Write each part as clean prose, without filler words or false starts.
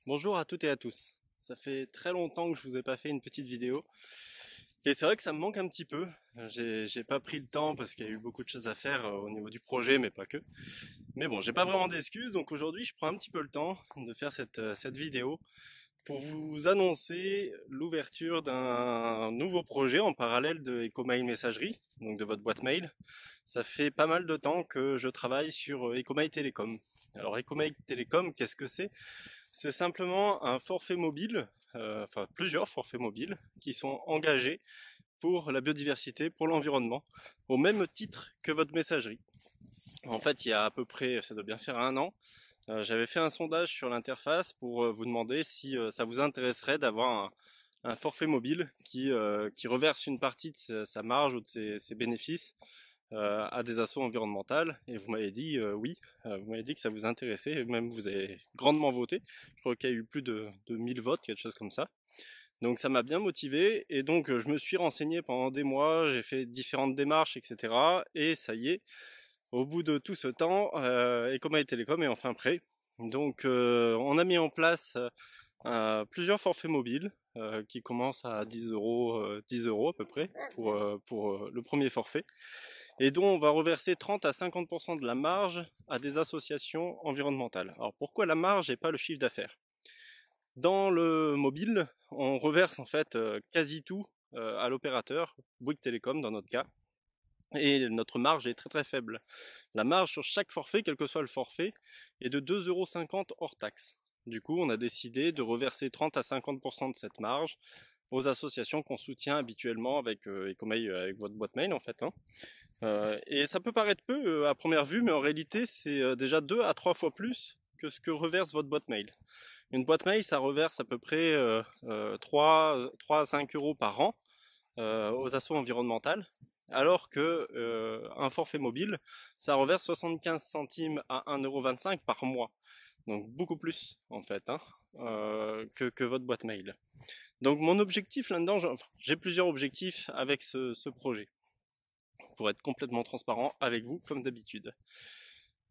Bonjour à toutes et à tous. Ça fait très longtemps que je vous ai pas fait une petite vidéo. Et c'est vrai que ça me manque un petit peu. J'ai pas pris le temps parce qu'il y a eu beaucoup de choses à faire au niveau du projet, mais pas que. Mais bon, j'ai pas vraiment d'excuses, donc aujourd'hui je prends un petit peu le temps de faire cette vidéo pour vous annoncer l'ouverture d'un nouveau projet en parallèle de Ecomail Messagerie, donc de votre boîte mail. Ça fait pas mal de temps que je travaille sur Ecomail Télécom. Alors Ecomail Télécom, qu'est-ce que c'est? C'est simplement un forfait mobile, enfin plusieurs forfaits mobiles qui sont engagés pour la biodiversité, pour l'environnement, au même titre que votre messagerie. En fait, il y a à peu près, ça doit bien faire un an, j'avais fait un sondage sur l'interface pour vous demander si ça vous intéresserait d'avoir un forfait mobile qui reverse une partie de sa marge ou de ses bénéfices à des assos environnementales, et vous m'avez dit oui, vous m'avez dit que ça vous intéressait, et même vous avez grandement voté. Je crois qu'il y a eu plus de 1000 votes, quelque chose comme ça. Donc ça m'a bien motivé, et donc je me suis renseigné pendant des mois, j'ai fait différentes démarches, etc. Et ça y est, au bout de tout ce temps, Ecomail Télécom est enfin prêt. Donc on a mis en place plusieurs forfaits mobiles qui commencent à 10 euros à peu près pour le premier forfait, et dont on va reverser 30 à 50% de la marge à des associations environnementales. Alors pourquoi la marge et pas le chiffre d'affaires? Dans le mobile, on reverse en fait quasi tout à l'opérateur, Bouygues Télécom dans notre cas, et notre marge est très très faible. La marge sur chaque forfait, quel que soit le forfait, est de 2,50 € hors taxe. Du coup, on a décidé de reverser 30 à 50% de cette marge aux associations qu'on soutient habituellement avec Ecomail, avec votre boîte mail en fait, hein. Et ça peut paraître peu à première vue, mais en réalité c'est déjà 2 à 3 fois plus que ce que reverse votre boîte mail. Une boîte mail, ça reverse à peu près 3 à 5 euros par an aux assos environnementales, alors que un forfait mobile, ça reverse 75 centimes à 1,25 € par mois. Donc beaucoup plus en fait, hein, que votre boîte mail. Donc mon objectif là-dedans, j'ai plusieurs objectifs avec ce projet, pour être complètement transparent avec vous comme d'habitude.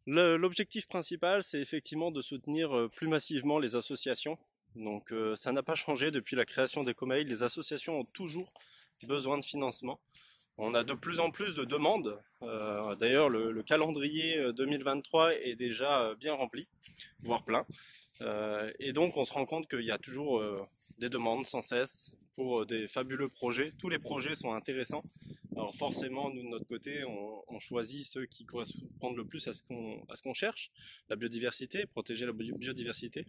L'objectif principal, c'est effectivement de soutenir plus massivement les associations. Donc ça n'a pas changé depuis la création d'Ecomail. Les associations ont toujours besoin de financement. On a de plus en plus de demandes. D'ailleurs, le calendrier 2023 est déjà bien rempli, voire plein. Et donc, on se rend compte qu'il y a toujours des demandes sans cesse pour des fabuleux projets. Tous les projets sont intéressants. Alors forcément, nous de notre côté, on choisit ceux qui correspondent le plus à ce qu'on cherche, la biodiversité, protéger la biodiversité.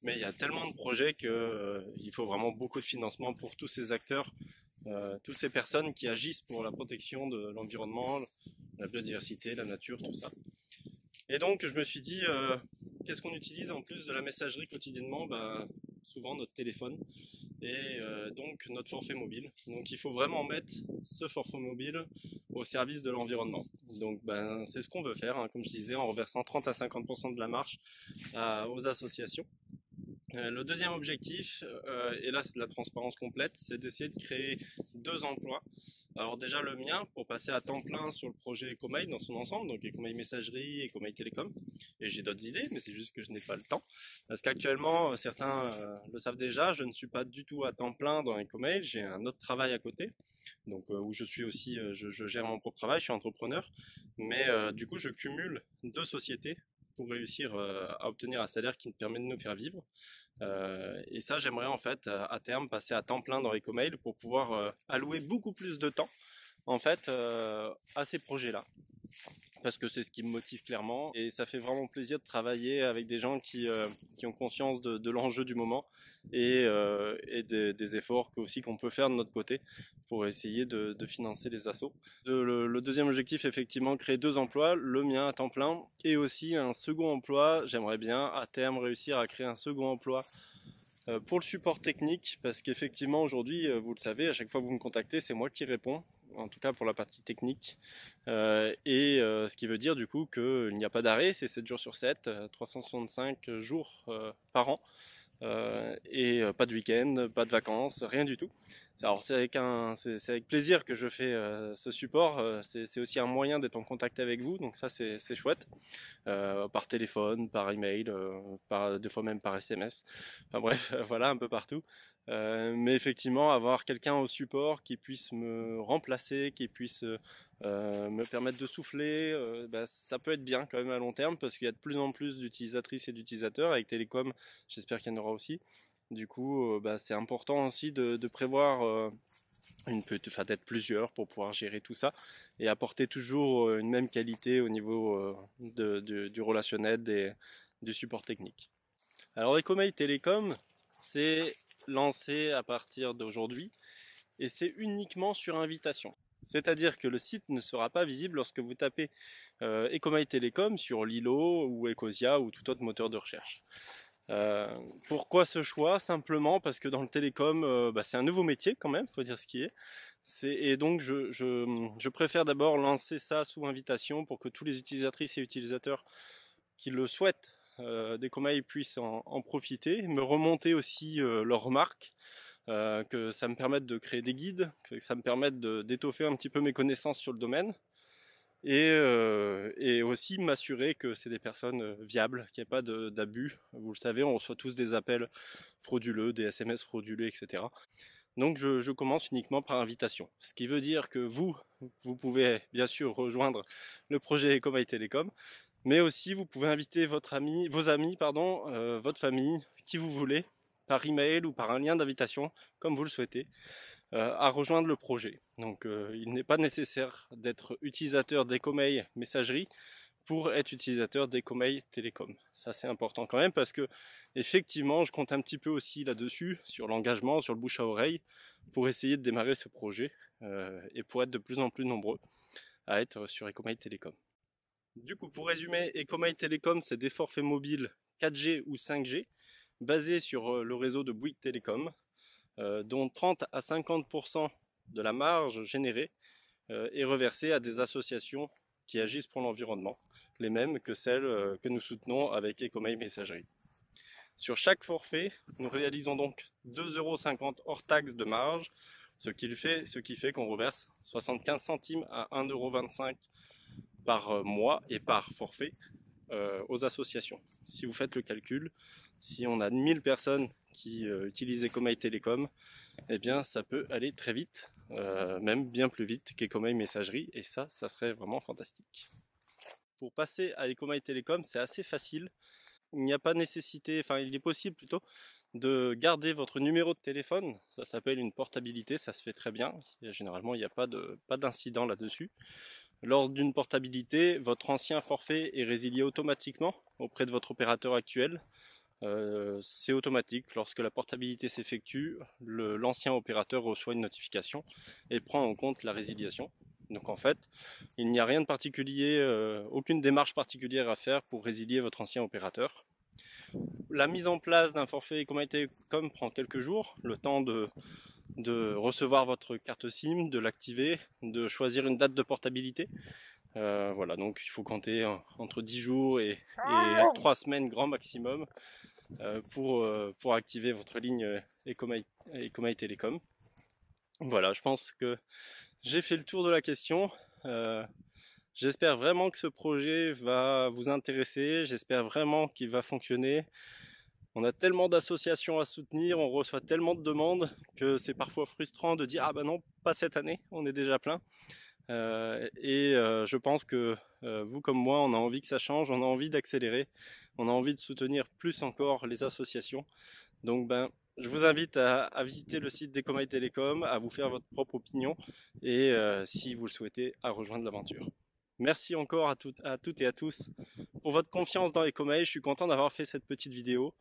Mais il y a tellement de projets qu'il faut vraiment beaucoup de financement pour tous ces acteurs, toutes ces personnes qui agissent pour la protection de l'environnement, la biodiversité, la nature, tout ça. Et donc je me suis dit, qu'est-ce qu'on utilise en plus de la messagerie quotidiennement? Souvent notre téléphone, et donc notre forfait mobile. Donc il faut vraiment mettre ce forfait mobile au service de l'environnement. Donc c'est ce qu'on veut faire, hein, comme je disais, en reversant 30 à 50% de la marge aux associations. Le deuxième objectif, et là c'est de la transparence complète, c'est d'essayer de créer 2 emplois. Alors déjà le mien, pour passer à temps plein sur le projet Ecomail dans son ensemble, donc Ecomail Messagerie, Ecomail Télécom, et j'ai d'autres idées, mais c'est juste que je n'ai pas le temps. Parce qu'actuellement, certains le savent déjà, je ne suis pas du tout à temps plein dans Ecomail, j'ai un autre travail à côté, donc où je suis aussi, je gère mon propre travail, je suis entrepreneur, mais du coup je cumule 2 sociétés pour réussir à obtenir un salaire qui me permet de nous faire vivre. Et ça, j'aimerais en fait à terme passer à temps plein dans Ecomail pour pouvoir allouer beaucoup plus de temps en fait à ces projets-là, parce que c'est ce qui me motive clairement, et ça fait vraiment plaisir de travailler avec des gens qui ont conscience de l'enjeu du moment, et des efforts aussi qu'on peut faire de notre côté pour essayer de financer les assos. Le deuxième objectif, effectivement, créer 2 emplois, le mien à temps plein, et aussi un second emploi. J'aimerais bien à terme réussir à créer un second emploi pour le support technique, parce qu'effectivement aujourd'hui, vous le savez, à chaque fois que vous me contactez, c'est moi qui réponds, en tout cas pour la partie technique, ce qui veut dire du coup qu'il n'y a pas d'arrêt, c'est 7 jours sur 7, 365 jours par an, et pas de week-end, pas de vacances, rien du tout. Alors c'est avec plaisir que je fais ce support. C'est aussi un moyen d'être en contact avec vous, donc ça c'est chouette. Par téléphone, par email, des fois même par SMS. Enfin bref, voilà, un peu partout. Mais effectivement, avoir quelqu'un au support qui puisse me remplacer, qui puisse me permettre de souffler, ça peut être bien quand même à long terme parce qu'il y a de plus en plus d'utilisatrices et d'utilisateurs. Avec Télécom, j'espère qu'il y en aura aussi. Du coup, c'est important aussi de prévoir d'être plusieurs pour pouvoir gérer tout ça et apporter toujours une même qualité au niveau du relationnel du support technique. Alors Ecomail Télécom, c'est lancé à partir d'aujourd'hui et c'est uniquement sur invitation. C'est-à-dire que le site ne sera pas visible lorsque vous tapez Ecomail Télécom sur Lilo ou Ecosia ou tout autre moteur de recherche. Pourquoi ce choix? Simplement parce que dans le télécom, c'est un nouveau métier quand même, faut dire ce qui est. Et donc je préfère d'abord lancer ça sous invitation pour que tous les utilisatrices et utilisateurs qui le souhaitent d'Ecomail puissent en profiter, me remonter aussi leurs remarques, que ça me permette de créer des guides, que ça me permette d'étoffer un petit peu mes connaissances sur le domaine. Et aussi m'assurer que c'est des personnes viables, qu'il n'y ait pas d'abus. Vous le savez, on reçoit tous des appels frauduleux, des SMS frauduleux, etc. Donc je commence uniquement par invitation. Ce qui veut dire que vous pouvez bien sûr rejoindre le projet Ecomail Télécom, mais aussi vous pouvez inviter vos amis, votre famille, qui vous voulez, par email ou par un lien d'invitation, comme vous le souhaitez, à rejoindre le projet. Donc il n'est pas nécessaire d'être utilisateur d'Ecomail messagerie pour être utilisateur d'Ecomail Télécom. Ça c'est important quand même parce que effectivement je compte un petit peu aussi là-dessus, sur l'engagement, sur le bouche à oreille, pour essayer de démarrer ce projet et pour être de plus en plus nombreux à être sur Ecomail Télécom. Du coup, pour résumer, Ecomail Télécom, c'est des forfaits mobiles 4G ou 5G basés sur le réseau de Bouygues Télécom, dont 30 à 50% de la marge générée est reversée à des associations qui agissent pour l'environnement, les mêmes que celles que nous soutenons avec Ecomail Messagerie. Sur chaque forfait, nous réalisons donc 2,50 € hors taxe de marge, ce qui fait qu'on reverse 75 centimes à 1,25 € par mois et par forfait aux associations. Si vous faites le calcul, si on a 1000 personnes qui utilisent Ecomail Télécom, eh bien ça peut aller très vite, même bien plus vite qu'Ecomail Messagerie, et ça serait vraiment fantastique. Pour passer à Ecomail Télécom, c'est assez facile. Il n'y a pas nécessité, enfin il est possible plutôt, de garder votre numéro de téléphone. Ça s'appelle une portabilité, ça se fait très bien. Généralement, il n'y a pas d'incident là-dessus. Lors d'une portabilité, votre ancien forfait est résilié automatiquement auprès de votre opérateur actuel. C'est automatique, lorsque la portabilité s'effectue, l'ancien opérateur reçoit une notification et prend en compte la résiliation. Donc en fait, il n'y a rien de particulier, aucune démarche particulière à faire pour résilier votre ancien opérateur. La mise en place d'un forfait Ecomail Télécom prend quelques jours, le temps de recevoir votre carte SIM, de l'activer, de choisir une date de portabilité. Voilà, donc il faut compter entre 10 jours et 3 semaines grand maximum pour activer votre ligne Ecomail Télécom. Voilà, je pense que j'ai fait le tour de la question. J'espère vraiment que ce projet va vous intéresser, j'espère vraiment qu'il va fonctionner. On a tellement d'associations à soutenir, on reçoit tellement de demandes que c'est parfois frustrant de dire ah ben non, pas cette année, on est déjà plein. Je pense que vous comme moi, on a envie que ça change, on a envie d'accélérer, on a envie de soutenir plus encore les associations. Donc je vous invite à visiter le site d'Ecomail Télécom, à vous faire votre propre opinion et si vous le souhaitez, à rejoindre l'aventure. Merci encore à toutes et à tous pour votre confiance dans Ecomail. Je suis content d'avoir fait cette petite vidéo.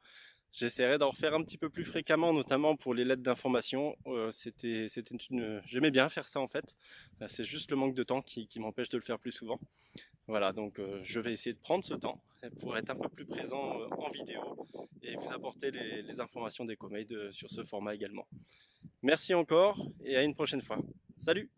J'essaierai d'en refaire un petit peu plus fréquemment, notamment pour les lettres d'information. J'aimais bien faire ça en fait. C'est juste le manque de temps qui m'empêche de le faire plus souvent. Voilà, donc je vais essayer de prendre ce temps pour être un peu plus présent en vidéo et vous apporter les informations d'Ecomail sur ce format également. Merci encore et à une prochaine fois. Salut!